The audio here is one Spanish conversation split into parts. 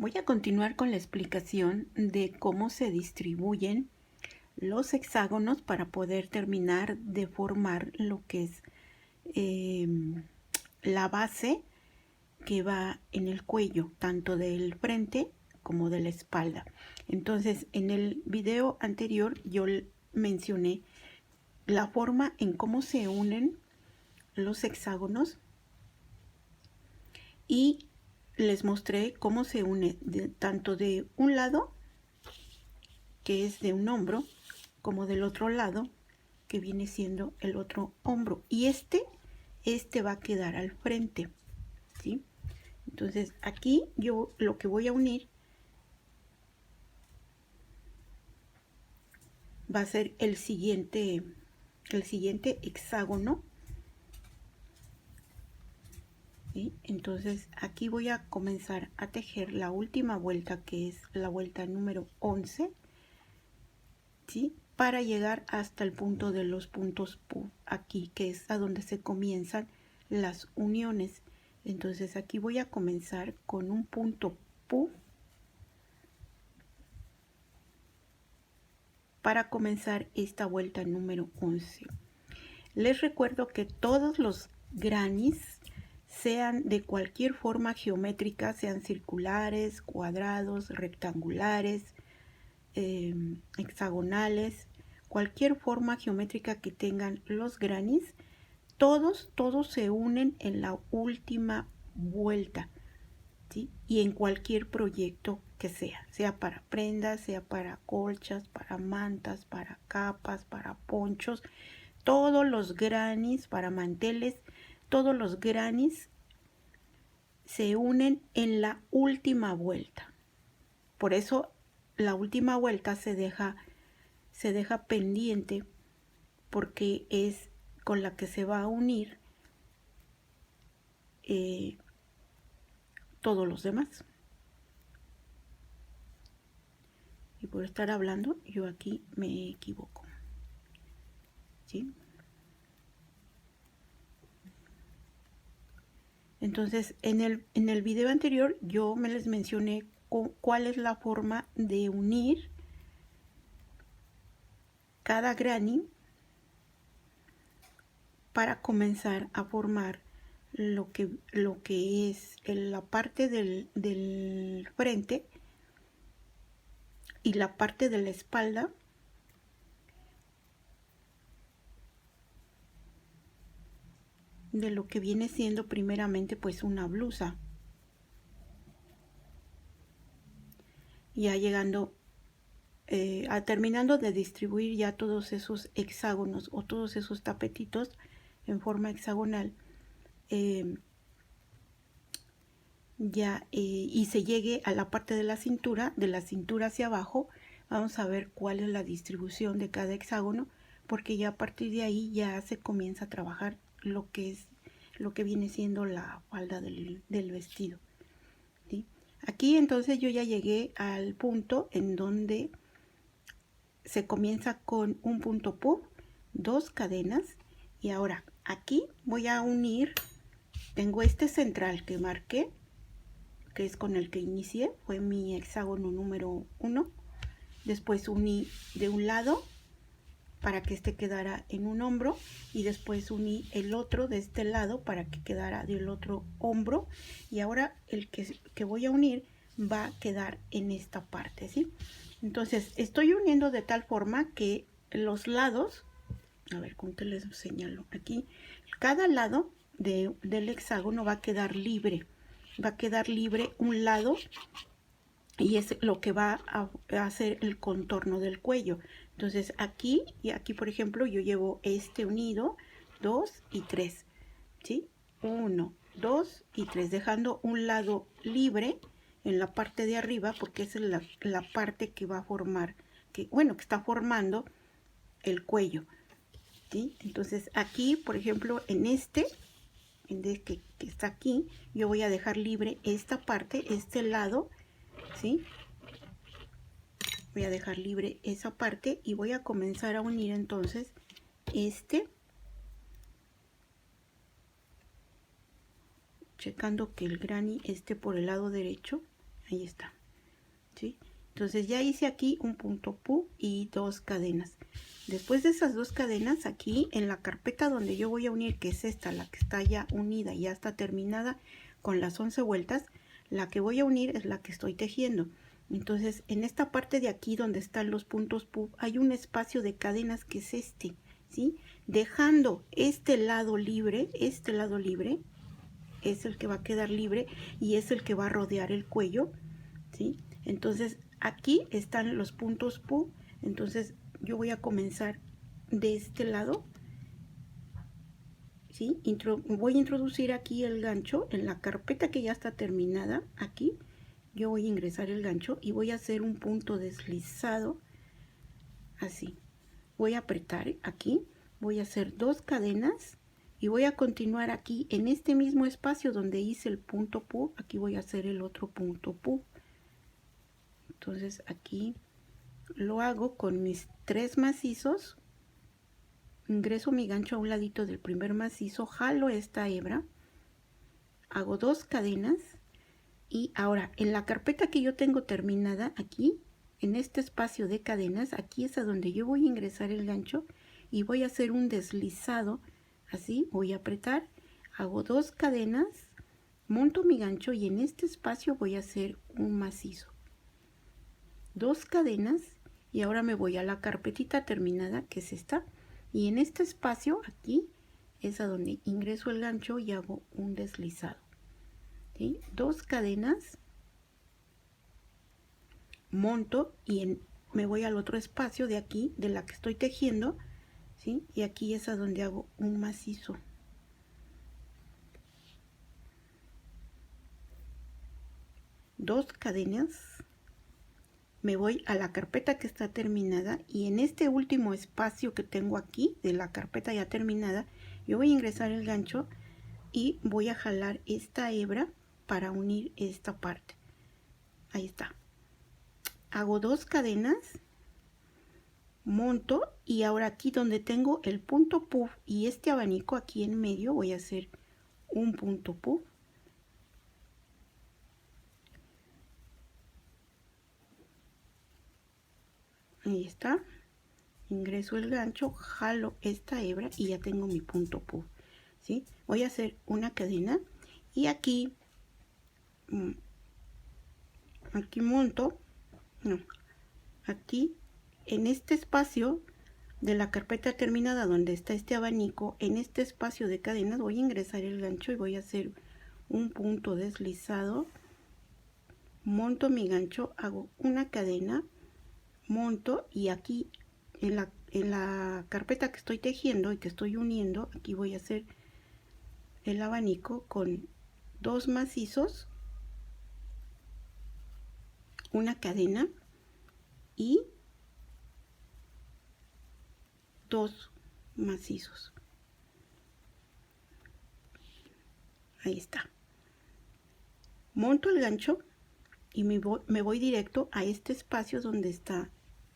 Voy a continuar con la explicación de cómo se distribuyen los hexágonos para poder terminar de formar lo que es la base que va en el cuello, tanto del frente como de la espalda. Entonces, en el video anterior yo mencioné la forma en cómo se unen los hexágonos y les mostré cómo se une tanto de un lado, que es de un hombro, como del otro lado, que viene siendo el otro hombro. Y este va a quedar al frente, ¿sí? Entonces aquí yo lo que voy a unir va a ser el siguiente hexágono. ¿Sí? Entonces aquí voy a comenzar a tejer la última vuelta, que es la vuelta número 11, ¿sí? Para llegar hasta el punto de los puntos Pu, aquí, que es a donde se comienzan las uniones. Entonces aquí voy a comenzar con un punto Pu para comenzar esta vuelta número 11. Les recuerdo que todos los granis, sean de cualquier forma geométrica, sean circulares, cuadrados, rectangulares, hexagonales, cualquier forma geométrica que tengan los granis, todos se unen en la última vuelta, ¿sí? Y en cualquier proyecto que sea para prendas, sea para colchas, para mantas, para capas, para ponchos, todos los granis, para manteles, todos los granis se unen en la última vuelta. Por eso la última vuelta se deja pendiente, porque es con la que se va a unir todos los demás. Y por estar hablando, yo aquí me equivoco, ¿sí? Entonces, en el video anterior yo me les mencioné cuál es la forma de unir cada granny para comenzar a formar lo que es la parte del frente y la parte de la espalda, de lo que viene siendo primeramente pues una blusa. Ya llegando terminando de distribuir ya todos esos hexágonos o todos esos tapetitos en forma hexagonal, y se llegue a la parte de la cintura hacia abajo, vamos a ver cuál es la distribución de cada hexágono, porque ya a partir de ahí ya se comienza a trabajar lo que viene siendo la falda del vestido, ¿sí? Aquí entonces yo ya llegué al punto en donde se comienza con un punto Pu, 2 cadenas, y ahora aquí voy a unir, tengo este central que marqué, que es con el que inicié, fue mi hexágono número 1, después uní de un lado para que este quedara en un hombro, y después uní el otro de este lado para que quedara del otro hombro, y ahora el que voy a unir va a quedar en esta parte, ¿sí? Entonces estoy uniendo de tal forma que los lados, a ver, ¿cómo te les señalo? Aquí, cada lado del hexágono va a quedar libre un lado, y es lo que va a hacer el contorno del cuello. Entonces aquí y aquí, por ejemplo, yo llevo este unido, 2 y 3, ¿sí? 1, 2 y 3, dejando un lado libre en la parte de arriba, porque esa es la parte que va a formar, que está formando el cuello, ¿sí? Entonces aquí, por ejemplo, en que está aquí, yo voy a dejar libre esta parte, este lado, ¿sí? Voy a dejar libre esa parte y voy a comenzar a unir entonces checando que el granny esté por el lado derecho. ahí está, ¿sí? Entonces ya hice aquí un punto pu y 2 cadenas. Después de esas 2 cadenas, aquí en la carpeta donde yo voy a unir, que es esta, la que está ya unida y ya está terminada con las 11 vueltas, la que voy a unir es la que estoy tejiendo. Entonces en esta parte de aquí donde están los puntos pu, hay un espacio de cadenas que es este, ¿sí? Dejando este lado libre es el que va a quedar libre y es el que va a rodear el cuello, ¿sí? Entonces aquí están los puntos pu. Entonces yo voy a comenzar de este lado, ¿sí? Voy a introducir aquí el gancho en la carpeta que ya está terminada. Aquí yo voy a ingresar el gancho y voy a hacer un punto deslizado así. Voy a apretar aquí, voy a hacer 2 cadenas y voy a continuar aquí en este mismo espacio donde hice el punto pu. Aquí voy a hacer el otro punto pu. Entonces aquí lo hago con mis 3 macizos, ingreso mi gancho a un ladito del primer macizo, jalo esta hebra, hago 2 cadenas y ahora en la carpeta que yo tengo terminada aquí, en este espacio de cadenas, aquí es a donde yo voy a ingresar el gancho y voy a hacer un deslizado, así, voy a apretar, hago 2 cadenas, monto mi gancho y en este espacio voy a hacer un macizo. 2 cadenas y ahora me voy a la carpetita terminada que es esta y en este espacio aquí es a donde ingreso el gancho y hago un deslizado, ¿sí? 2 cadenas, monto y me voy al otro espacio de aquí de la que estoy tejiendo, ¿sí? Y aquí es a donde hago un macizo. Dos cadenas, me voy a la carpeta que está terminada y en este último espacio que tengo aquí de la carpeta ya terminada, yo voy a ingresar el gancho y voy a jalar esta hebra para unir esta parte. Ahí está. Hago 2 cadenas, monto y ahora aquí donde tengo el punto puff y este abanico aquí en medio voy a hacer un punto puff. Ahí está, ingreso el gancho, jalo esta hebra y ya tengo mi punto puff, ¿sí? Voy a hacer una cadena y aquí monto, no, aquí en este espacio de la carpeta terminada donde está este abanico, en este espacio de cadenas voy a ingresar el gancho y voy a hacer un punto deslizado, monto mi gancho, hago una cadena, monto y aquí en la carpeta que estoy tejiendo y que estoy uniendo, aquí voy a hacer el abanico con 2 macizos, una cadena y 2 macizos. Ahí está. Monto el gancho y me voy directo a este espacio donde está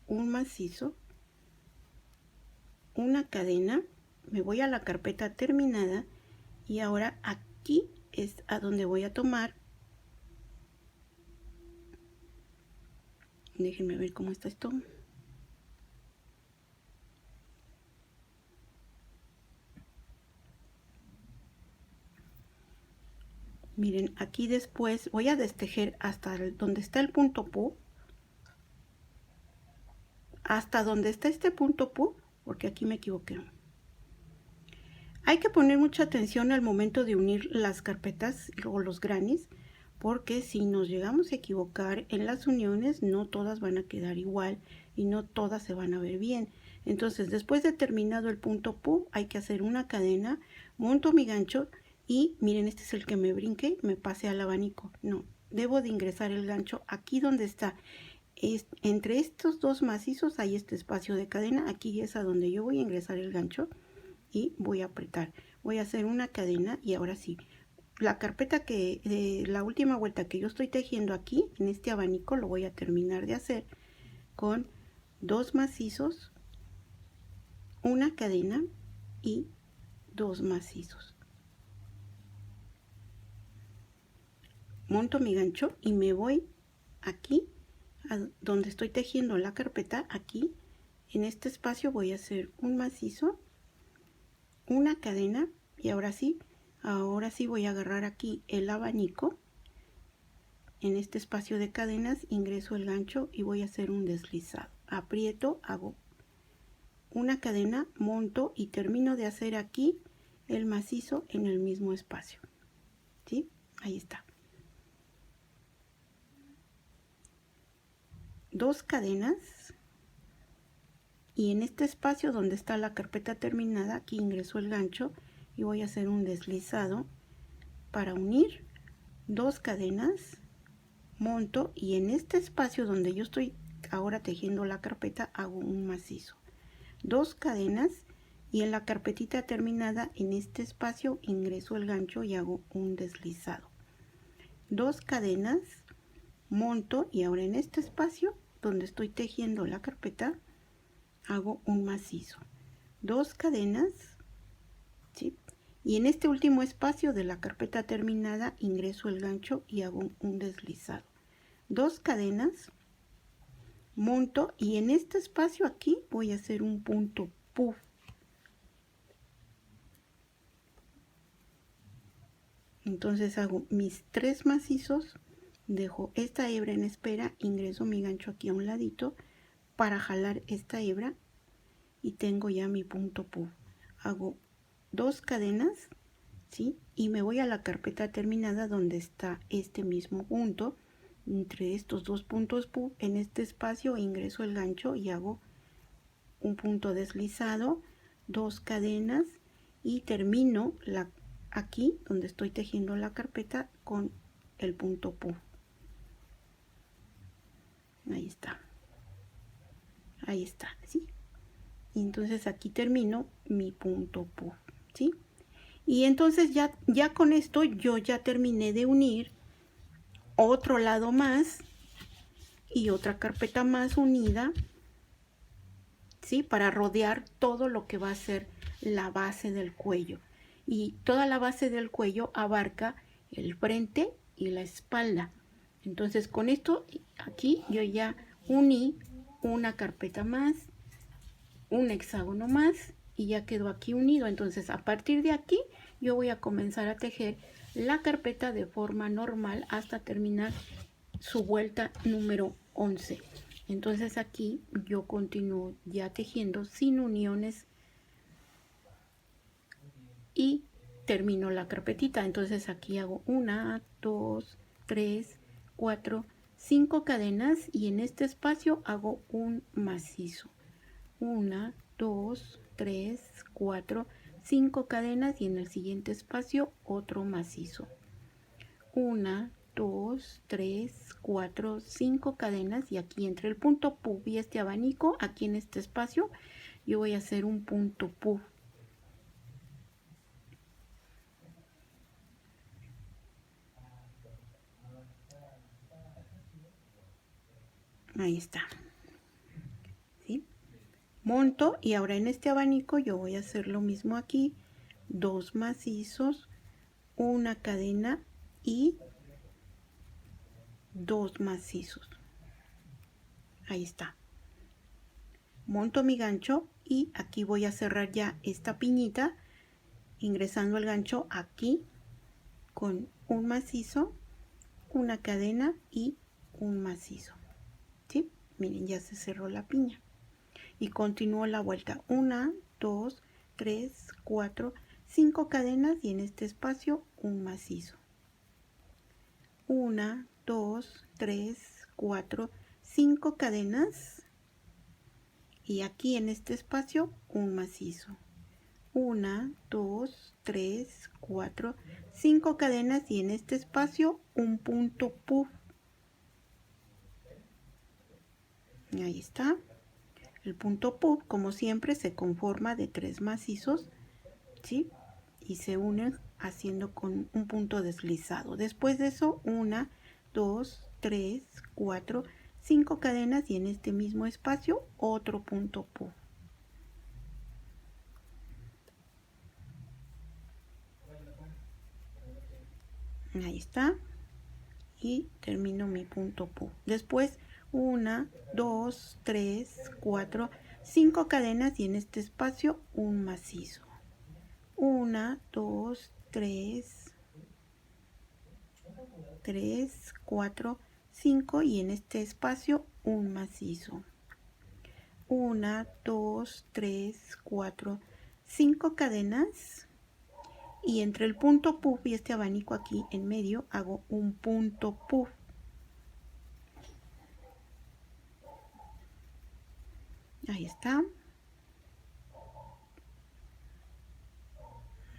un macizo, una cadena, me voy a la carpeta terminada y ahora aquí es a donde voy a tomar, déjenme ver cómo está esto, miren, aquí después voy a destejer hasta donde está el punto pu, hasta donde está este punto pu, porque aquí me equivoqué. Hay que poner mucha atención al momento de unir las carpetas o los grannies, porque si nos llegamos a equivocar en las uniones, no todas van a quedar igual y no todas se van a ver bien. Entonces, después de terminado el punto pu, hay que hacer una cadena, monto mi gancho y miren, este es el que me brinqué, me pasé al abanico. No, debo de ingresar el gancho aquí donde está. Entre estos 2 macizos hay este espacio de cadena, aquí es a donde yo voy a ingresar el gancho y voy a apretar, voy a hacer una cadena y ahora sí, la carpeta que la última vuelta que yo estoy tejiendo aquí en este abanico lo voy a terminar de hacer con 2 macizos, una cadena y 2 macizos. Monto mi gancho y me voy aquí, donde estoy tejiendo la carpeta, aquí, en este espacio voy a hacer un macizo, una cadena, y ahora sí voy a agarrar aquí el abanico. En este espacio de cadenas ingreso el gancho y voy a hacer un deslizado. Aprieto, hago una cadena, monto y termino de hacer aquí el macizo en el mismo espacio. ¿Sí? Ahí está. 2 cadenas y en este espacio donde está la carpeta terminada, aquí ingreso el gancho y voy a hacer un deslizado para unir 2 cadenas, monto y en este espacio donde yo estoy ahora tejiendo la carpeta hago un macizo. 2 cadenas y en la carpetita terminada en este espacio ingreso el gancho y hago un deslizado. 2 cadenas, monto y ahora en este espacio donde estoy tejiendo la carpeta hago un macizo. 2 cadenas, ¿sí? Y en este último espacio de la carpeta terminada ingreso el gancho y hago un deslizado. 2 cadenas, monto y en este espacio aquí voy a hacer un punto puff. Entonces hago mis 3 macizos, dejo esta hebra en espera, ingreso mi gancho aquí a un ladito para jalar esta hebra y tengo ya mi punto puff. Hago 2 cadenas, ¿sí? Y me voy a la carpeta terminada donde está este mismo punto. Entre estos 2 puntos puff, en este espacio ingreso el gancho y hago un punto deslizado, 2 cadenas y termino aquí donde estoy tejiendo la carpeta con el punto puff. Ahí está, ¿sí? Y entonces aquí termino mi punto puff, ¿sí? Y entonces ya con esto yo ya terminé de unir otro lado más y otra carpeta más unida, ¿sí? Para rodear todo lo que va a ser la base del cuello. Y toda la base del cuello abarca el frente y la espalda. Entonces con esto aquí yo ya uní una carpeta más, un hexágono más y ya quedó aquí unido. Entonces a partir de aquí yo voy a comenzar a tejer la carpeta de forma normal hasta terminar su vuelta número 11. Entonces aquí yo continúo ya tejiendo sin uniones y termino la carpetita. Entonces aquí hago 1, 2, 3, 4, 5 cadenas y en este espacio hago un macizo. 1, 2, 3, 4, 5 cadenas y en el siguiente espacio otro macizo. 1, 2, 3, 4, 5 cadenas y aquí entre el punto puff y este abanico, aquí en este espacio, yo voy a hacer un punto puff. Ahí está. ¿Sí? Monto y ahora en este abanico yo voy a hacer lo mismo aquí. 2 macizos, una cadena y 2 macizos. Ahí está. Monto mi gancho y aquí voy a cerrar ya esta piñita ingresando el gancho aquí con un macizo, una cadena y un macizo. ¿Sí? Miren, ya se cerró la piña y continúo la vuelta. 1, 2, 3, 4, 5 cadenas y en este espacio un macizo. 1, 2, 3, 4, 5 cadenas y aquí en este espacio un macizo. 1, 2, 3, 4, 5 cadenas y en este espacio un punto puff. Ahí está. El punto puff, como siempre, se conforma de 3 macizos, ¿sí? Y se unen haciendo con un punto deslizado. Después de eso, 1, 2, 3, 4, 5 cadenas y en este mismo espacio otro punto puff. Ahí está. y termino mi punto pu. Después 1, 2, 3, 4, 5 cadenas y en este espacio un macizo. 1, 2, 3, 4, 5 y en este espacio un macizo. 1, 2, 3, 4, 5 cadenas y entre el punto puff y este abanico aquí en medio hago un punto puff. Ahí está.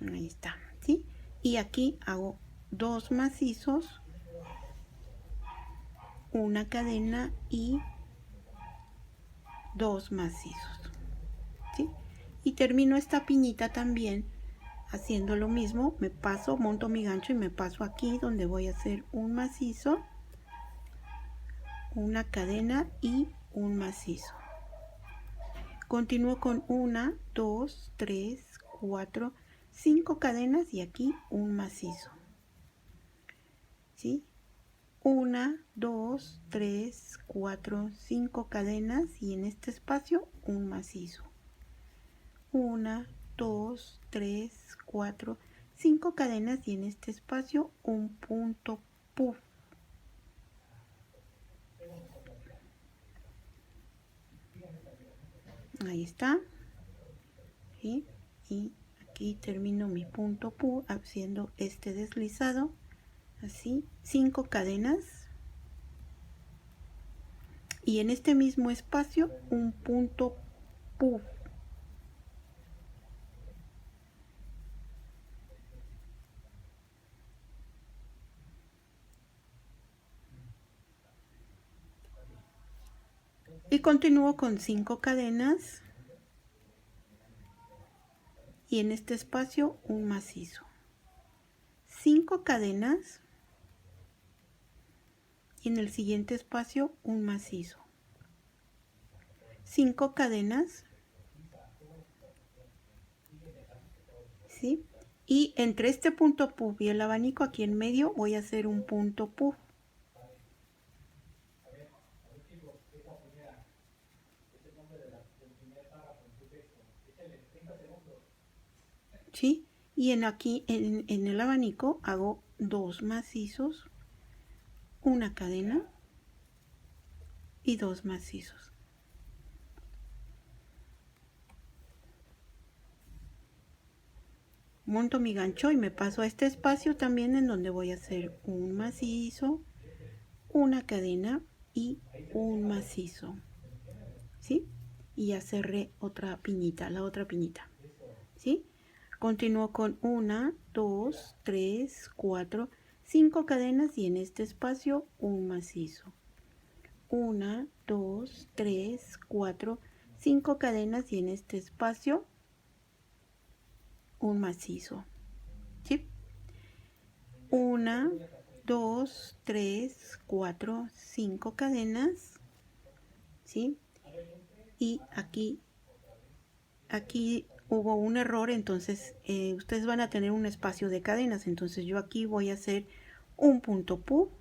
Ahí está, ¿sí? Y aquí hago 2 macizos, una cadena y 2 macizos, ¿sí? Y termino esta piñita también haciendo lo mismo. Me paso, monto mi gancho y me paso aquí donde voy a hacer un macizo, una cadena y un macizo. Continúo con 1, 2, 3, 4, 5 cadenas y aquí un macizo, ¿sí? 1, 2, 3, 4, 5 cadenas y en este espacio un macizo. 1, 2, 3, 4, 5 cadenas y en este espacio un punto puff. Ahí está. ¿Sí? Y aquí termino mi punto puff haciendo este deslizado. Así, 5 cadenas. Y en este mismo espacio un punto puff. Y continúo con 5 cadenas y en este espacio un macizo. 5 cadenas y en el siguiente espacio un macizo. 5 cadenas, ¿sí? Y entre este punto puff y el abanico aquí en medio voy a hacer un punto puff. ¿Sí? Y aquí en el abanico hago 2 macizos, una cadena y 2 macizos. Monto mi gancho y me paso a este espacio también en donde voy a hacer un macizo, una cadena y un macizo, ¿sí? Y ya cerré otra piñita, la otra piñita, ¿sí? Continúo con 1, 2, 3, 4, 5 cadenas y en este espacio un macizo. 1, 2, 3, 4, 5 cadenas y en este espacio un macizo, ¿sí? 1, 2, 3, 4, 5 cadenas, ¿sí? Y aquí hubo un error, entonces ustedes van a tener un espacio de cadenas, entonces yo aquí voy a hacer un punto puff.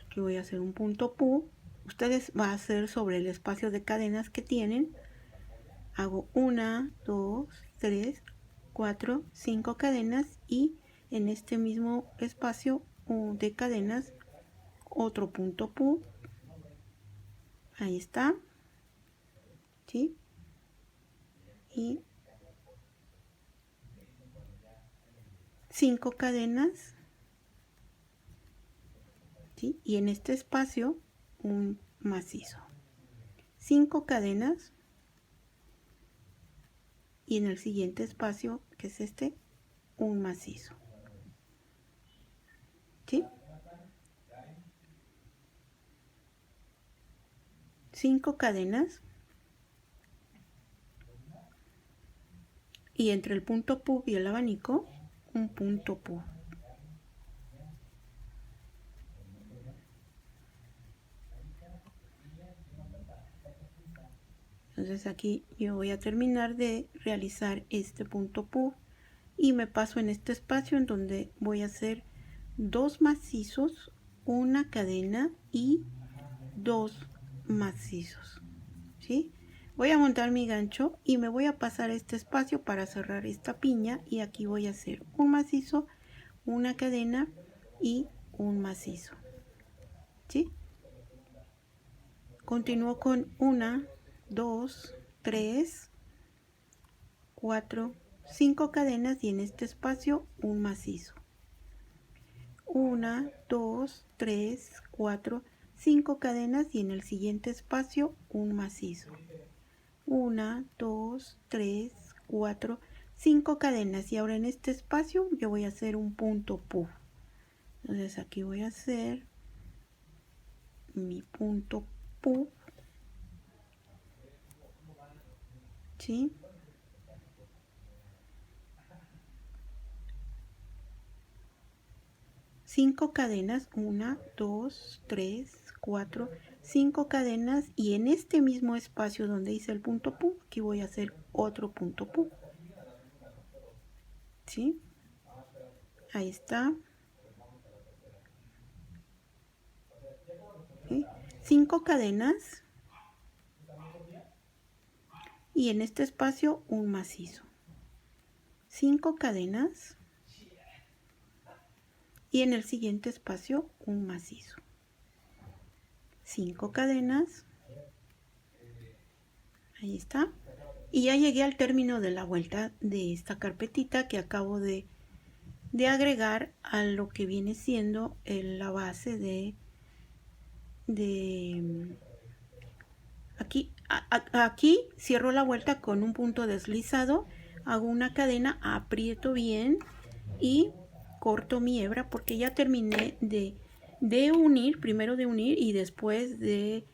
Aquí voy a hacer un punto puff. Ustedes van a hacer sobre el espacio de cadenas que tienen. Hago 1, 2, 3, 4, 5 cadenas y en este mismo espacio de cadenas otro punto puff. Ahí está, ¿sí? Y 5 cadenas, ¿sí? Y en este espacio un macizo. 5 cadenas y en el siguiente espacio, que es este, un macizo, ¿sí? 5 cadenas y entre el punto puff y el abanico un punto puff. Entonces aquí yo voy a terminar de realizar este punto puff y me paso en este espacio en donde voy a hacer 2 macizos, una cadena y 2 macizos, ¿sí? Voy a montar mi gancho y me voy a pasar este espacio para cerrar esta piña, y aquí voy a hacer un macizo, una cadena y un macizo, ¿sí? Continúo con 1, 2, 3, 4, 5 cadenas y en este espacio un macizo. 1, 2, 3, 4, 5 cadenas y en el siguiente espacio un macizo. 1, 2, 3, 4, 5 cadenas, y ahora en este espacio yo voy a hacer un punto puff. Entonces aquí voy a hacer mi punto puff, ¿sí? Cinco cadenas, 1, 2, 3, 4, 5 cadenas, y en este mismo espacio donde hice el punto puff, aquí voy a hacer otro punto puff, ¿sí? Ahí está. ¿Sí? 5 cadenas y en este espacio un macizo. 5 cadenas y en el siguiente espacio un macizo. 5 cadenas. Ahí está. Y ya llegué al término de la vuelta de esta carpetita que acabo de agregar a lo que viene siendo la base de aquí. Aquí cierro la vuelta con un punto deslizado, hago una cadena, aprieto bien y corto mi hebra porque ya terminé de unir, primero de unir y después de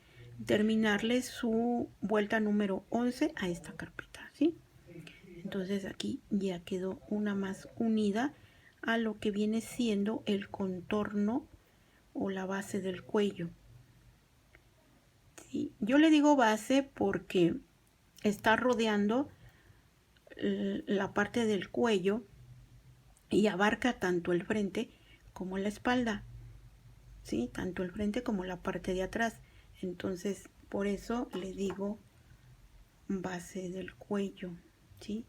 terminarle su vuelta número 11 a esta carpeta, ¿sí? Entonces aquí ya quedó una más unida a lo que viene siendo el contorno o la base del cuello. ¿Sí? Yo le digo base porque está rodeando la parte del cuello y abarca tanto el frente como la espalda, ¿sí? Tanto el frente como la parte de atrás. Entonces, por eso le digo base del cuello, ¿sí?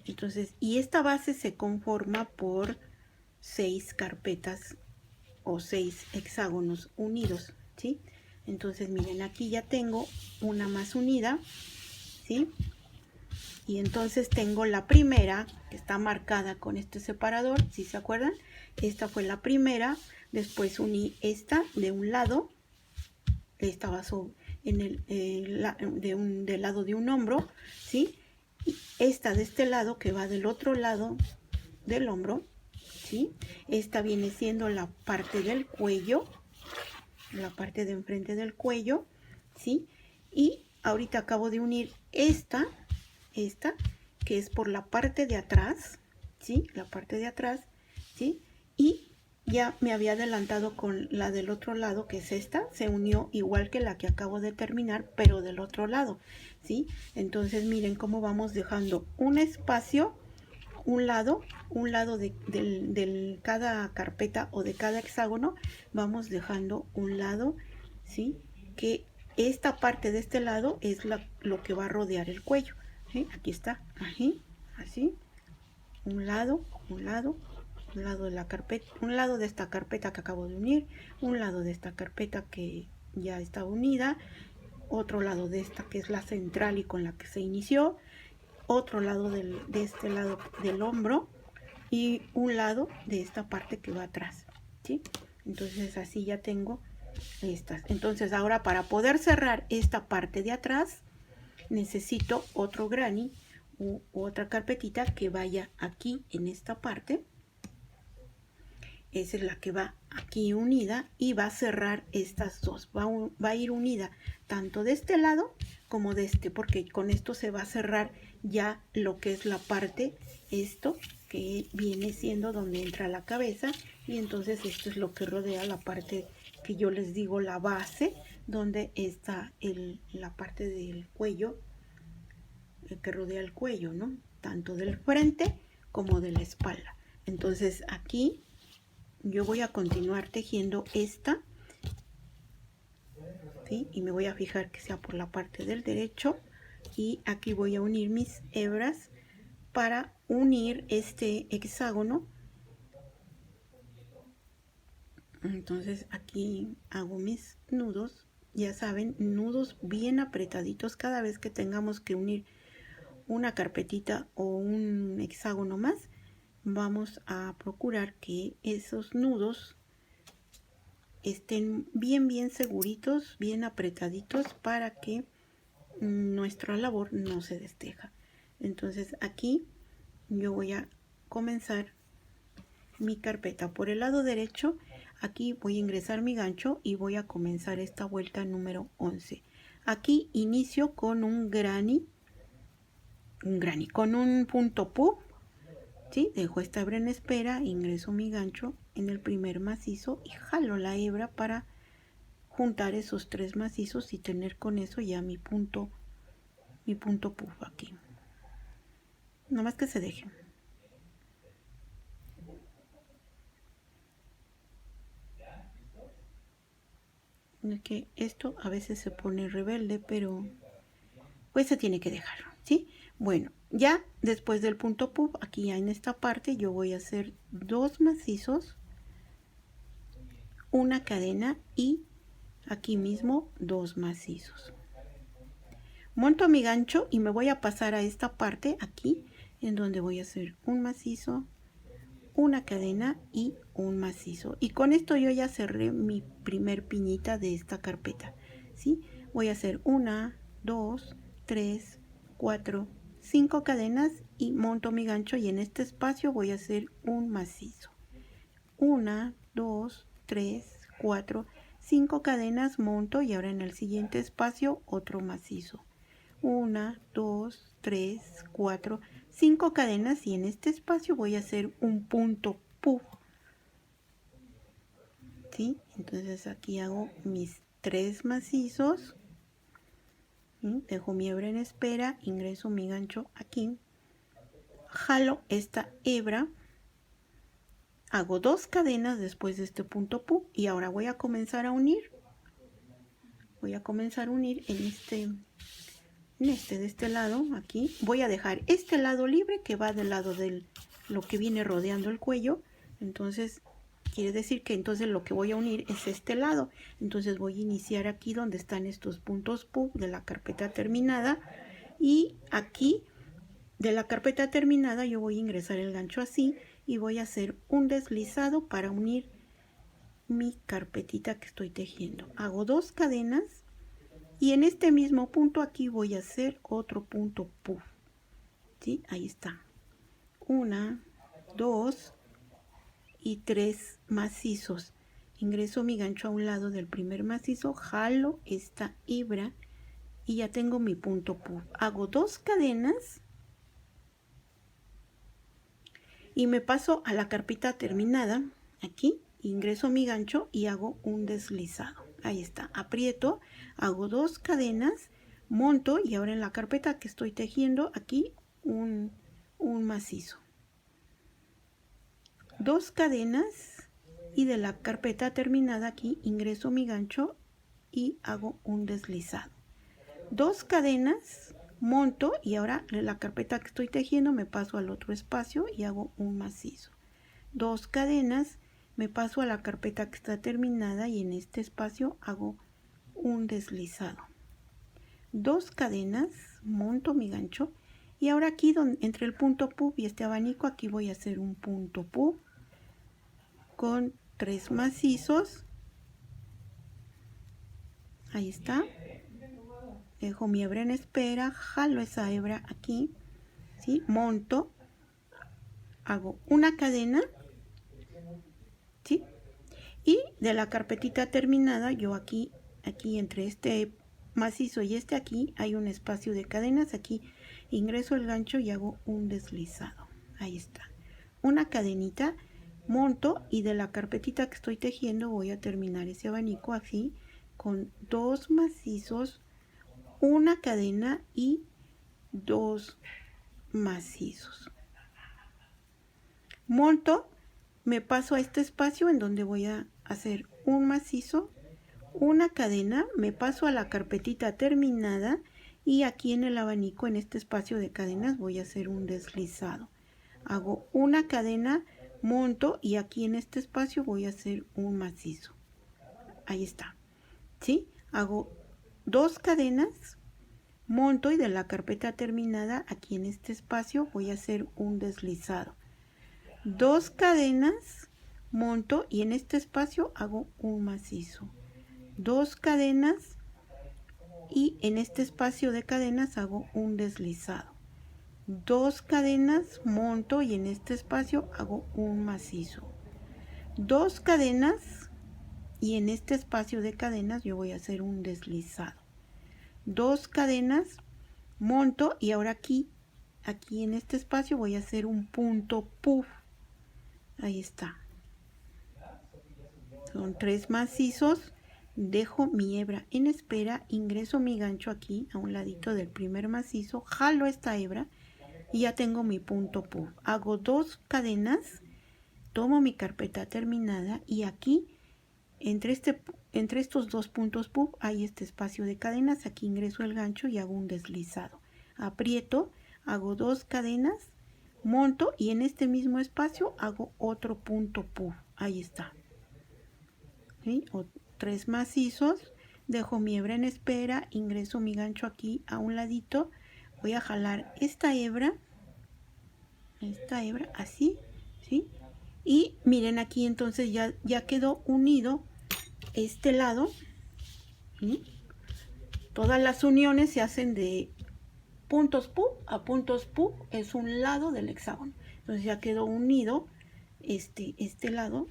Entonces, y esta base se conforma por 6 carpetas o 6 hexágonos unidos, ¿sí? Entonces, miren, aquí ya tengo una más unida, ¿sí? Y entonces tengo la primera que está marcada con este separador, si se acuerdan. Esta fue la primera, después uní esta de un lado, esta va en del lado de un hombro, ¿sí? Y esta de este lado que va del otro lado del hombro, ¿sí? Esta viene siendo la parte del cuello, la parte de enfrente del cuello, ¿sí? Y ahorita acabo de unir esta que es por la parte de atrás, ¿sí? La parte de atrás, ¿sí? Y ya me había adelantado con la del otro lado, que es esta, se unió igual que la que acabo de terminar, pero del otro lado, ¿sí? Entonces miren cómo vamos dejando un espacio, un lado de cada carpeta o de cada hexágono, vamos dejando un lado, ¿sí? Que esta parte de este lado es lo que va a rodear el cuello. ¿Sí? Aquí está, así, un lado de la carpeta, un lado de esta carpeta que acabo de unir, un lado de esta carpeta que ya está unida, otro lado de esta que es la central y con la que se inició, otro lado de este lado del hombro y un lado de esta parte que va atrás, ¿sí? Entonces así ya tengo estas. Entonces ahora para poder cerrar esta parte de atrás necesito otro granny u otra carpetita que vaya aquí en esta parte. Esa es la que va aquí unida y va a cerrar estas dos. Va a ir unida tanto de este lado como de este, porque con esto se va a cerrar ya lo que es la parte, esto que viene siendo donde entra la cabeza, y entonces esto es lo que rodea la parte que yo les digo la base, donde está la parte del cuello, que rodea el cuello, ¿no? Tanto del frente como de la espalda. Entonces aquí yo voy a continuar tejiendo esta, ¿sí? Y me voy a fijar que sea por la parte del derecho, y aquí voy a unir mis hebras para unir este hexágono. Entonces aquí hago mis nudos, ya saben, nudos bien apretaditos cada vez que tengamos que unir una carpetita o un hexágono más. Vamos a procurar que esos nudos estén bien seguritos, bien apretaditos, para que nuestra labor no se desteja. Entonces aquí yo voy a comenzar mi carpeta por el lado derecho. Aquí voy a ingresar mi gancho y voy a comenzar esta vuelta número 11. Aquí inicio con un granny, con un punto puff, ¿sí? Dejo esta hebra en espera, ingreso mi gancho en el primer macizo y jalo la hebra para juntar esos 3 macizos y tener con eso ya mi punto puff aquí. Nada más que se dejen. Es que esto a veces se pone rebelde, pero pues se tiene que dejar, ¿sí? Bueno, ya después del punto puff, aquí ya en esta parte yo voy a hacer 2 macizos, una cadena y aquí mismo 2 macizos. Monto mi gancho y me voy a pasar a esta parte aquí, en donde voy a hacer un macizo, una cadena y un macizo. Y con esto yo ya cerré mi primer piñita de esta carpeta, ¿sí? Voy a hacer 1, 2, 3, 4, 5 cadenas y monto mi gancho, y en este espacio voy a hacer un macizo. 1, 2, 3, 4, 5 cadenas, monto, y ahora en el siguiente espacio otro macizo. 1, 2, 3, 4, 5 cadenas, y en este espacio voy a hacer un punto puff, ¿sí? Entonces aquí hago mis 3 macizos, ¿sí? Dejo mi hebra en espera, ingreso mi gancho aquí, jalo esta hebra, hago 2 cadenas después de este punto puff, y ahora voy a comenzar a unir. Voy a comenzar a unir en de este lado. Aquí voy a dejar este lado libre, que va del lado de lo que viene rodeando el cuello. Entonces quiere decir que entonces lo que voy a unir es este lado. Entonces voy a iniciar aquí donde están estos puntos puff de la carpeta terminada, y aquí de la carpeta terminada yo voy a ingresar el gancho así y voy a hacer un deslizado para unir mi carpetita que estoy tejiendo. Hago 2 cadenas y en este mismo punto aquí voy a hacer otro punto puff, ¿sí? Ahí está. 1, 2 y 3 macizos. Ingreso mi gancho a un lado del primer macizo, jalo esta hebra y ya tengo mi punto puff. Hago 2 cadenas y me paso a la carpeta terminada. Aquí ingreso mi gancho y hago un deslizado. Ahí está, aprieto, hago 2 cadenas, monto, y ahora en la carpeta que estoy tejiendo aquí un macizo, 2 cadenas, y de la carpeta terminada aquí ingreso mi gancho y hago un deslizado, 2 cadenas, monto, y ahora en la carpeta que estoy tejiendo me paso al otro espacio y hago un macizo, 2 cadenas, me paso a la carpeta que está terminada y en este espacio hago un deslizado, 2 cadenas, monto mi gancho, y ahora aquí entre el punto puff y este abanico aquí voy a hacer un punto puff con 3 macizos. Ahí está, dejo mi hebra en espera, jalo esa hebra aquí, ¿sí? Monto, hago una cadena, ¿sí? Y de la carpetita terminada yo aquí entre este macizo y este aquí hay un espacio de cadenas. Aquí ingreso el gancho y hago un deslizado. Ahí está, una cadenita, monto, y de la carpetita que estoy tejiendo voy a terminar ese abanico así con 2 macizos, una cadena y 2 macizos. Monto, me paso a este espacio en donde voy a hacer un macizo, una cadena, me paso a la carpetita terminada y aquí en el abanico, en este espacio de cadenas, voy a hacer un deslizado. Hago una cadena, monto y aquí en este espacio voy a hacer un macizo. Ahí está, ¿sí? Hago 2 cadenas, monto y de la carpeta terminada, aquí en este espacio voy a hacer un deslizado. 2 cadenas, monto y en este espacio hago un macizo. 2 cadenas y en este espacio de cadenas hago un deslizado. 2 cadenas, monto y en este espacio hago un macizo. 2 cadenas y en este espacio de cadenas yo voy a hacer un deslizado. 2 cadenas, monto y ahora aquí en este espacio voy a hacer un punto puff. Ahí está. Son 3 macizos. Dejo mi hebra en espera, ingreso mi gancho aquí a un ladito del primer macizo, jalo esta hebra y ya tengo mi punto puff. Hago 2 cadenas, tomo mi carpeta terminada y aquí entre estos 2 puntos puff hay este espacio de cadenas. Aquí ingreso el gancho y hago un deslizado. Aprieto, hago 2 cadenas, monto y en este mismo espacio hago otro punto puff. Ahí está. ¿Sí? 3 macizos, dejo mi hebra en espera, ingreso mi gancho aquí a un ladito, voy a jalar esta hebra así, ¿sí? Y miren aquí entonces ya quedó unido este lado, ¿sí? Todas las uniones se hacen de puntos puff a puntos puff, es un lado del hexágono. Entonces ya quedó unido este lado,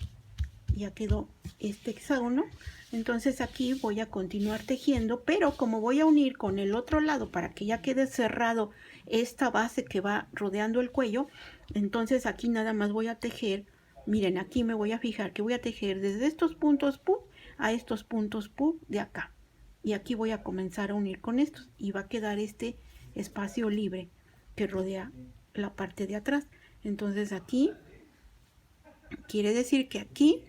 ya quedó este hexágono. Entonces aquí voy a continuar tejiendo, pero como voy a unir con el otro lado para que ya quede cerrado esta base que va rodeando el cuello, entonces aquí nada más voy a tejer. Miren, aquí me voy a fijar que voy a tejer desde estos puntos puff a estos puntos puff de acá, y aquí voy a comenzar a unir con estos y va a quedar este espacio libre que rodea la parte de atrás. Entonces aquí quiere decir que aquí,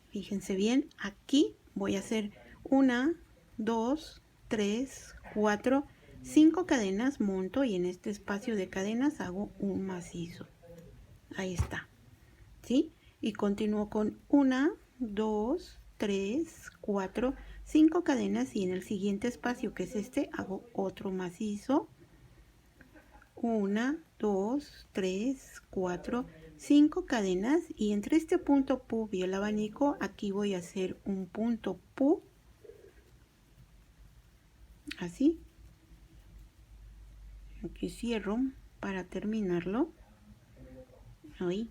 fíjense bien, aquí voy a hacer 1, 2, 3, 4, 5 cadenas, monto y en este espacio de cadenas hago un macizo. Ahí está, ¿sí? Y continúo con 1, 2, 3, 4, 5 cadenas y en el siguiente espacio que es este hago otro macizo. 1, 2, 3, 4, 5 cadenas y entre este punto puff y el abanico aquí voy a hacer un punto puff, así. Aquí cierro para terminarlo. Ahí,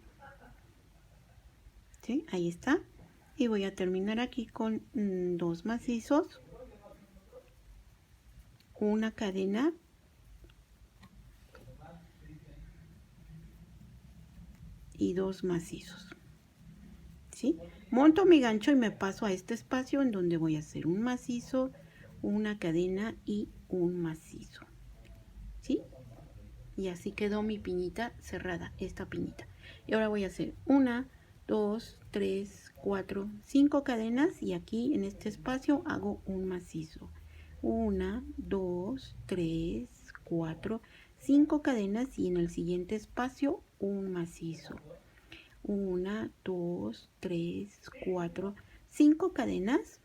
¿sí? Ahí está. Y voy a terminar aquí con 2 macizos, una cadena y 2 macizos, ¿sí? Monto mi gancho y me paso a este espacio en donde voy a hacer un macizo, una cadena y un macizo, ¿sí? Y así quedó mi piñita cerrada, esta piñita. Y ahora voy a hacer 1, 2, 3, 4, 5 cadenas y aquí en este espacio hago un macizo. 1, 2, 3, 4, 5 cadenas y en el siguiente espacio un macizo. 1, 2, 3, 4, 5 cadenas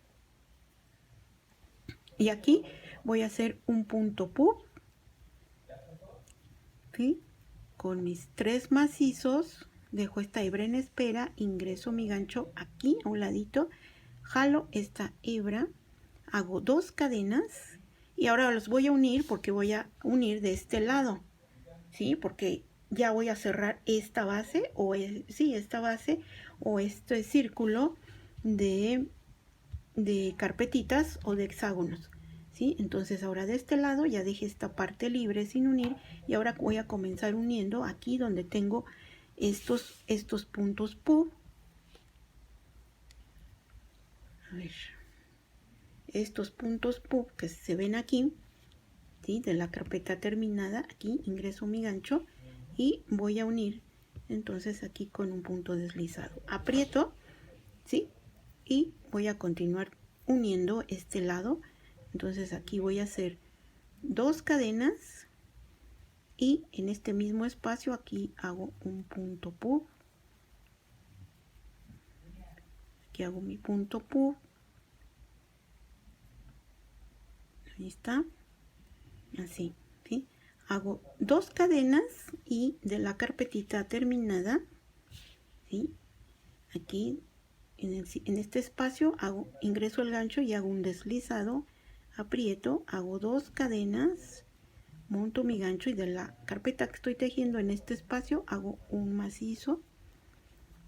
y aquí voy a hacer un punto puff, ¿sí? Con mis 3 macizos dejo esta hebra en espera, ingreso mi gancho aquí a un ladito, jalo esta hebra, hago 2 cadenas y ahora los voy a unir porque voy a unir de este lado, ¿sí? Porque ya voy a cerrar esta base esta base o este círculo de carpetitas o de hexágonos, ¿sí? Entonces ahora de este lado ya dejé esta parte libre sin unir y ahora voy a comenzar uniendo aquí donde tengo estos puntos puff. A ver, estos puntos puff que se ven aquí, ¿sí? De la carpeta terminada, aquí ingreso mi gancho y voy a unir entonces aquí con un punto deslizado. Aprieto, ¿sí? Y voy a continuar uniendo este lado. Entonces aquí voy a hacer 2 cadenas y en este mismo espacio aquí hago un punto puff. Aquí hago mi punto puff. Ahí está. Así, ¿sí? Hago 2 cadenas y de la carpetita terminada, ¿sí? Aquí en este espacio ingreso el gancho y hago un deslizado, aprieto, hago 2 cadenas, monto mi gancho y de la carpeta que estoy tejiendo en este espacio hago un macizo,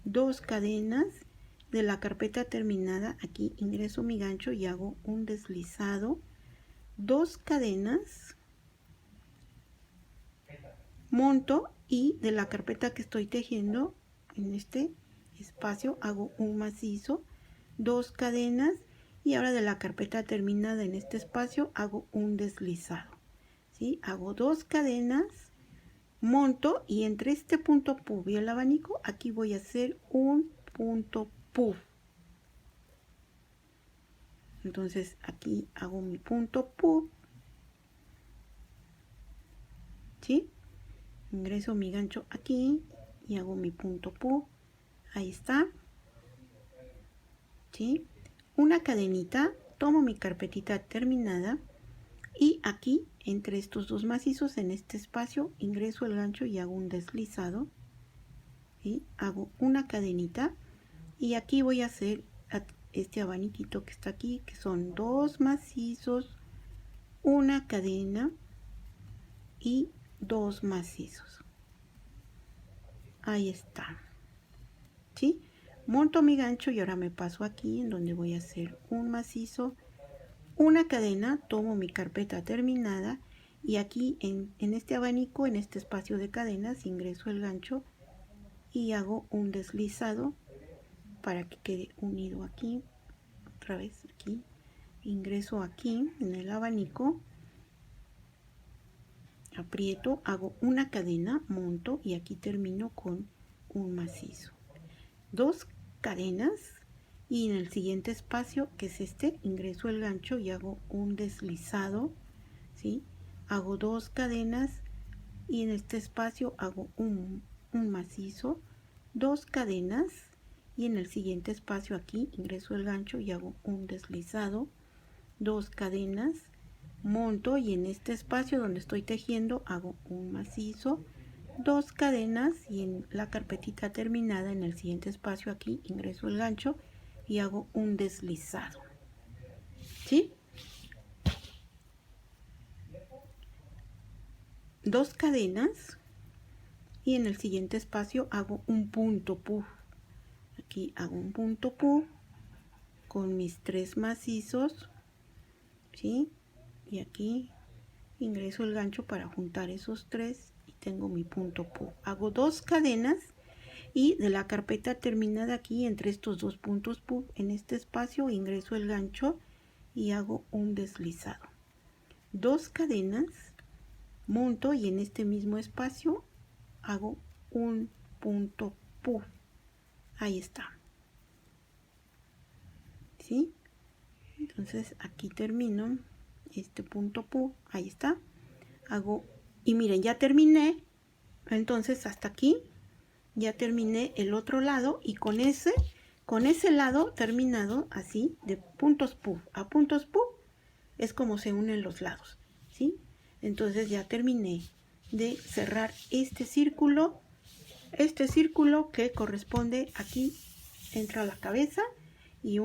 2 cadenas, de la carpeta terminada aquí ingreso mi gancho y hago un deslizado, 2 cadenas, monto y de la carpeta que estoy tejiendo en este espacio hago un macizo, 2 cadenas y ahora de la carpeta terminada en este espacio hago un deslizado, ¿sí? Hago 2 cadenas, monto y entre este punto puff y el abanico aquí voy a hacer un punto puff. Entonces aquí hago mi punto puff, ¿sí? Ingreso mi gancho aquí y hago mi punto puff. Ahí está, ¿sí? Una cadenita, tomo mi carpetita terminada y aquí entre estos 2 macizos en este espacio ingreso el gancho y hago un deslizado, ¿sí? Hago una cadenita y aquí voy a hacer este abaniquito que está aquí, que son 2 macizos, una cadena y 2 macizos. Ahí está, ¿sí? Monto mi gancho y ahora me paso aquí en donde voy a hacer un macizo, una cadena, tomo mi carpeta terminada y aquí en este abanico, en este espacio de cadenas, ingreso el gancho y hago un deslizado para que quede unido aquí, otra vez aquí, ingreso aquí en el abanico, aprieto, hago una cadena, monto y aquí termino con un macizo, 2 cadenas y en el siguiente espacio que es este ingreso el gancho y hago un deslizado, ¿sí? Hago 2 cadenas y en este espacio hago un macizo, 2 cadenas y en el siguiente espacio aquí ingreso el gancho y hago un deslizado, 2 cadenas, monto y en este espacio donde estoy tejiendo hago un macizo, 2 cadenas y en la carpetita terminada en el siguiente espacio aquí ingreso el gancho y hago un deslizado, ¿sí? 2 cadenas y en el siguiente espacio hago un punto puff. Aquí hago un punto puff con mis 3 macizos, ¿sí? Y aquí ingreso el gancho para juntar esos 3 y tengo mi punto puff. Hago 2 cadenas y de la carpeta terminada aquí entre estos 2 puntos puff en este espacio ingreso el gancho y hago un deslizado, 2 cadenas, monto y en este mismo espacio hago un punto puff. Ahí está, ¿sí? Entonces aquí termino este punto puff, ahí está, hago y miren, ya terminé. Entonces hasta aquí ya terminé el otro lado y con ese lado terminado así de puntos puff a puntos puff es como se unen los lados, ¿sí? Entonces ya terminé de cerrar este círculo que corresponde aquí, entra la cabeza y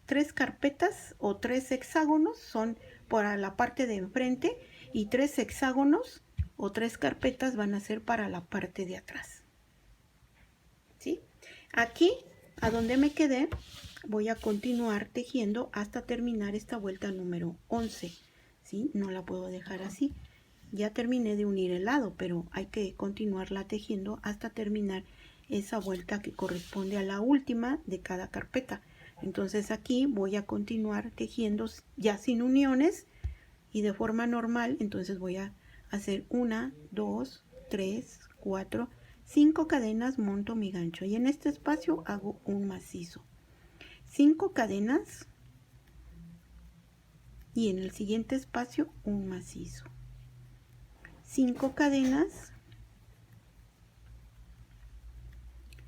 tres carpetas o 3 hexágonos son para la parte de enfrente y 3 hexágonos o 3 carpetas van a ser para la parte de atrás, ¿sí? Aquí a donde me quedé voy a continuar tejiendo hasta terminar esta vuelta número 11, ¿sí? No la puedo dejar así. Ya terminé de unir el lado, pero hay que continuarla tejiendo hasta terminar esa vuelta que corresponde a la última de cada carpeta. Entonces aquí voy a continuar tejiendo ya sin uniones y de forma normal entonces voy a hacer 1, 2, 3, 4, 5 cadenas, monto mi gancho y en este espacio hago un macizo, 5 cadenas y en el siguiente espacio un macizo, 5 cadenas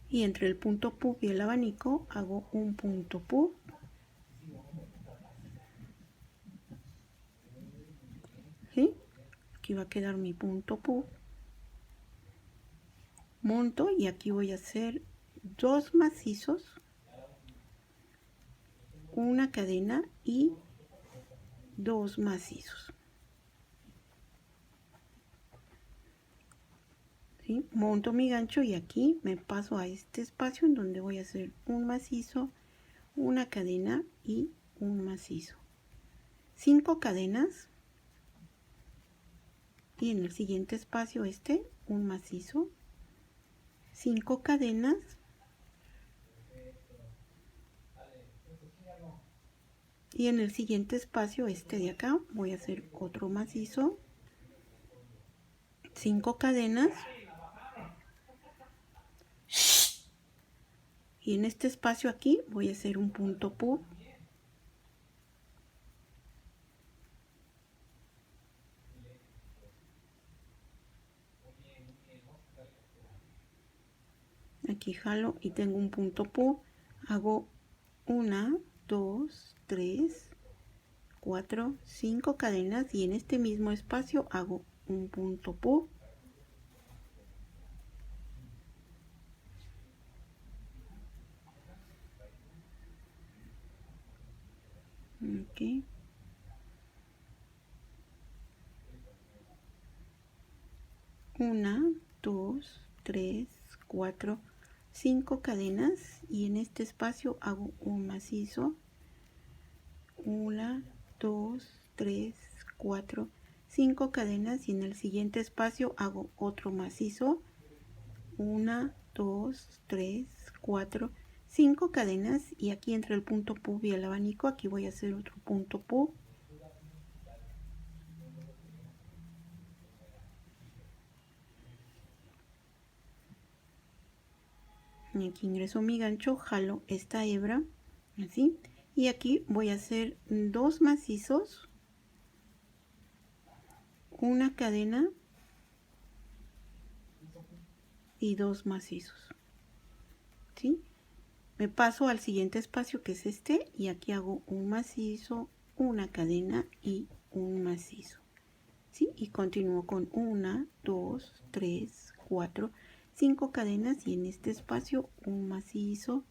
y entre el punto puff y el abanico hago un punto puff, ¿sí? Aquí va a quedar mi punto puff, monto y aquí voy a hacer 2 macizos, una cadena y 2 macizos, ¿sí? Monto mi gancho y aquí me paso a este espacio en donde voy a hacer un macizo, una cadena y un macizo, 5 cadenas y en el siguiente espacio un macizo, 5 cadenas y en el siguiente espacio de acá voy a hacer otro macizo, 5 cadenas y en este espacio aquí voy a hacer un punto puff, aquí jalo y tengo un punto puff, hago 1, 2, 3, 4, 5 cadenas y en este mismo espacio hago un punto puff, okay. 1, 2, 3, 4, 5 cadenas y en este espacio hago un macizo, 1, 2, 3, 4, 5 cadenas y en el siguiente espacio hago otro macizo, 1, 2, 3, 4, 5 cadenas y aquí entre el punto puff y el abanico aquí voy a hacer otro punto puff, y aquí ingreso mi gancho, jalo esta hebra así y aquí voy a hacer 2 macizos, una cadena y 2 macizos, ¿sí? Me paso al siguiente espacio que es y aquí hago un macizo, una cadena y un macizo, ¿sí? Y continúo con 1, 2, 3, 4, 5 cadenas y en este espacio un macizo,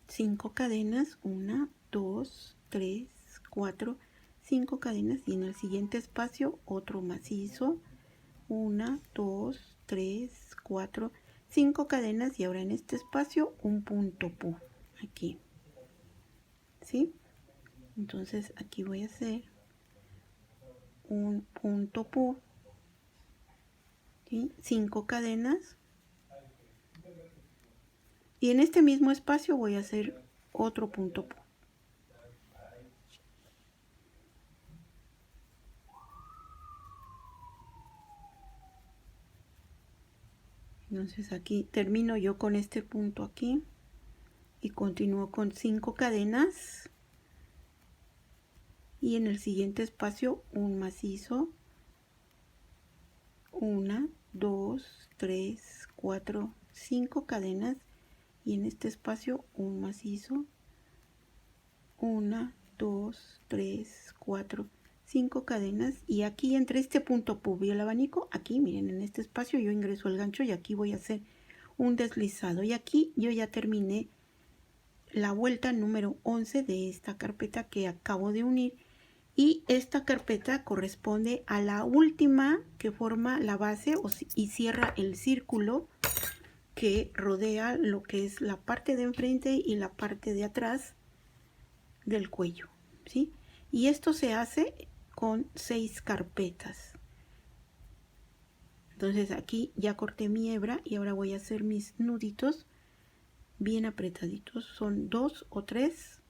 5 cadenas, 1, 2, 3, 4, 5 cadenas y en el siguiente espacio otro macizo, 1, 2, 3, 4, 5 cadenas y ahora en este espacio un punto puff aquí, ¿sí? Entonces aquí voy a hacer un punto puff, ¿sí? 5 cadenas y en este mismo espacio voy a hacer otro punto puff. Entonces aquí termino yo con este punto aquí y continúo con 5 cadenas y en el siguiente espacio un macizo, 1, 2, 3, 4, 5 cadenas y en este espacio un macizo, 1, 2, 3, 4, 5 cadenas y aquí entre este punto puff y el abanico, aquí miren en este espacio yo ingreso el gancho y aquí voy a hacer un deslizado y aquí yo ya terminé la vuelta número 11 de esta carpeta que acabo de unir y esta carpeta corresponde a la última que forma la base y cierra el círculo que rodea lo que es la parte de enfrente y la parte de atrás del cuello, ¿sí? Y esto se hace con 6 carpetas. Entonces aquí ya corté mi hebra y ahora voy a hacer mis nuditos bien apretaditos. Son 2 o 3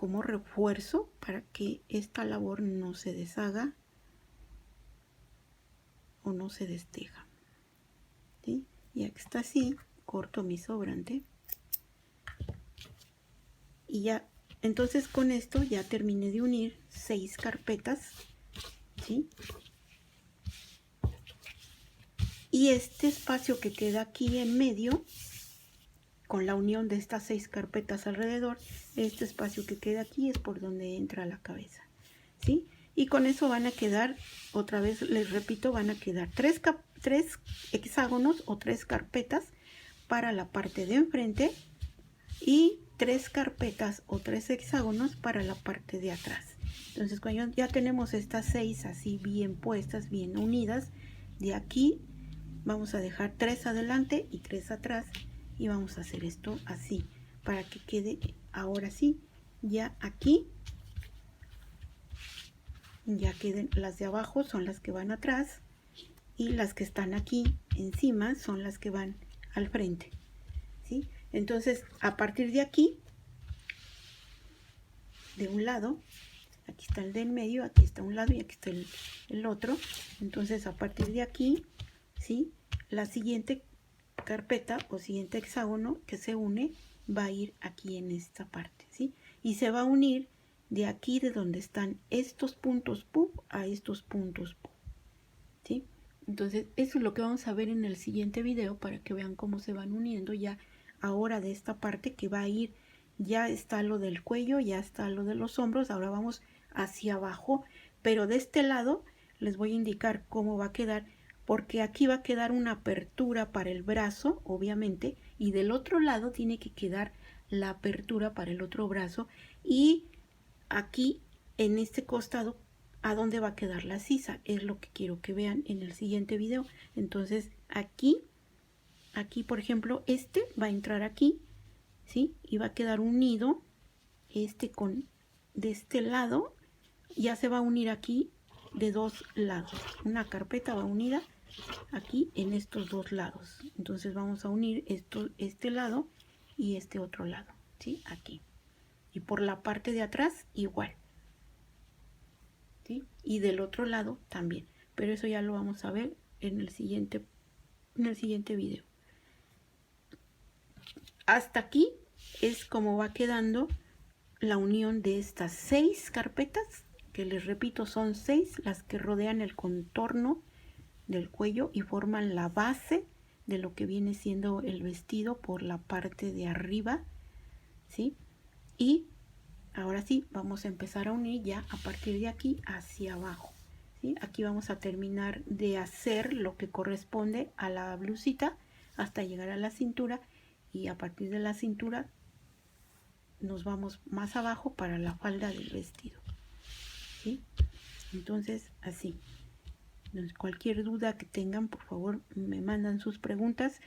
como refuerzo para que esta labor no se deshaga o no se desteja, ¿sí? Ya que está así, corto mi sobrante y ya. Entonces con esto ya terminé de unir 6 carpetas, ¿sí? Y este espacio que queda aquí en medio, con la unión de estas 6 carpetas alrededor, este espacio que queda aquí es por donde entra la cabeza, ¿sí? Y con eso van a quedar, otra vez les repito, van a quedar 3 hexágonos o 3 carpetas para la parte de enfrente y 3 carpetas o 3 hexágonos para la parte de atrás. Entonces cuando ya tenemos estas 6 así bien puestas, bien unidas, de aquí vamos a dejar 3 adelante y 3 atrás y vamos a hacer esto así para que quede ahora sí ya aquí. Ya queden las de abajo, son las que van atrás, y las que están aquí encima son las que van al frente, ¿sí? Entonces a partir de aquí, de un lado, aquí está el del medio, aquí está un lado y aquí está el otro. Entonces a partir de aquí, ¿sí? La siguiente carpeta o siguiente hexágono que se une va a ir aquí en esta parte, ¿sí? Y se va a unir de aquí, de donde están estos puntos pub a estos puntos pub, ¿sí? Entonces eso es lo que vamos a ver en el siguiente video para que vean cómo se van uniendo ya ahora de esta parte que va a ir. Ya está lo del cuello, ya está lo de los hombros, ahora vamos hacia abajo, pero de este lado les voy a indicar cómo va a quedar, porque aquí va a quedar una apertura para el brazo, obviamente, y del otro lado tiene que quedar la apertura para el otro brazo, y aquí en este costado a dónde va a quedar la sisa es lo que quiero que vean en el siguiente video. Entonces aquí por ejemplo este va a entrar aquí, ¿sí? Y va a quedar unido este con de este lado, ya se va a unir aquí de dos lados, una carpeta va unida aquí en estos dos lados. Entonces vamos a unir este lado y este otro lado, ¿sí? Aquí, y por la parte de atrás igual, ¿sí? Y del otro lado también, pero eso ya lo vamos a ver en el siguiente video. Hasta aquí es como va quedando la unión de estas 6 carpetas, que les repito son 6 las que rodean el contorno del cuello y forman la base de lo que viene siendo el vestido por la parte de arriba, ¿sí? Y ahora sí vamos a empezar a unir ya a partir de aquí hacia abajo, ¿sí? Aquí vamos a terminar de hacer lo que corresponde a la blusita hasta llegar a la cintura, y a partir de la cintura nos vamos más abajo para la falda del vestido, ¿sí? Entonces así. Entonces, cualquier duda que tengan, por favor me mandan sus preguntas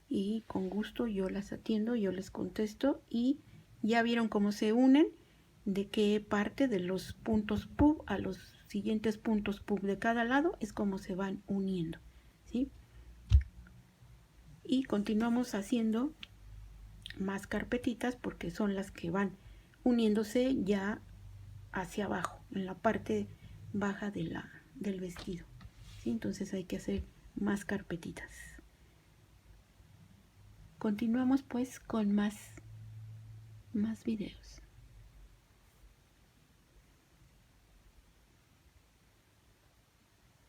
y con gusto yo las atiendo, yo les contesto. Y ya vieron cómo se unen, de qué parte de los puntos pub a los siguientes puntos pub de cada lado es como se van uniendo, ¿sí? Y continuamos haciendo más carpetitas porque son las que van uniéndose ya hacia abajo en la parte baja del vestido, ¿sí? Entonces hay que hacer más carpetitas. Continuamos pues con más videos.